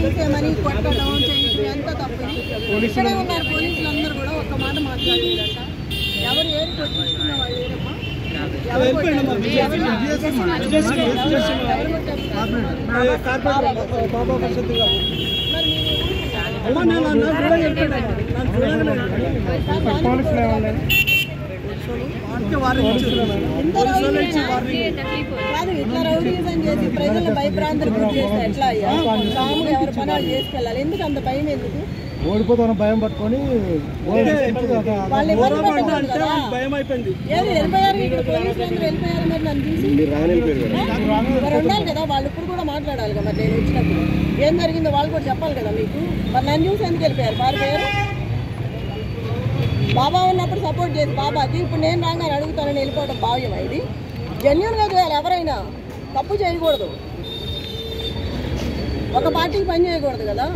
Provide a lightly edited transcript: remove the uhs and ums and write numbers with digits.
తీసేమని కొట్టడం చేయడం ఎంత తప్పు. ఇక్కడే ఉన్నారు పోలీసులు అందరూ కూడా ఒక్క మాట మాట్లాడలేదట. ఎవరు ఏరి కొట్టించుకున్న వాళ్ళు లేరమ్మా. ఇట్లా రౌడీజం చేసి ప్రజలు భయభ్రాంతులు గురి చేస్తే ఎట్లా అయ్యా? సాములు ఎవరి పనులు చేసుకెళ్ళాలి. ఎందుకు అంత భయం? ఎందుకు ఓడిపోతాను భయం పట్టుకొని వాళ్ళు భయం అయిపోయింది. ఏది వెళ్ళిపోయారు, ఇక్కడ పోలీసులు అందరూ వెళ్ళిపోయారు. మరి నన్ను తీసి మరి ఉండాలి కదా, వాళ్ళు ఇప్పుడు కూడా మాట్లాడాలి కదా. మరి నేను వచ్చినప్పుడు ఏం జరిగిందో వాళ్ళు కూడా చెప్పాలి కదా మీకు. మరి నన్ను చూసి ఎందుకు వెళ్ళిపోయారు? పారిపోయారు. బాబా ఉన్నప్పుడు సపోర్ట్ చేసి బాబాకి ఇప్పుడు నేను రాగానే అడుగుతానని వెళ్ళిపోవడం భావ్యమా? ఇది జెన్యూన్గా చేయాలి. ఎవరైనా తప్పు చేయకూడదు, ఒక పార్టీకి పని చేయకూడదు కదా.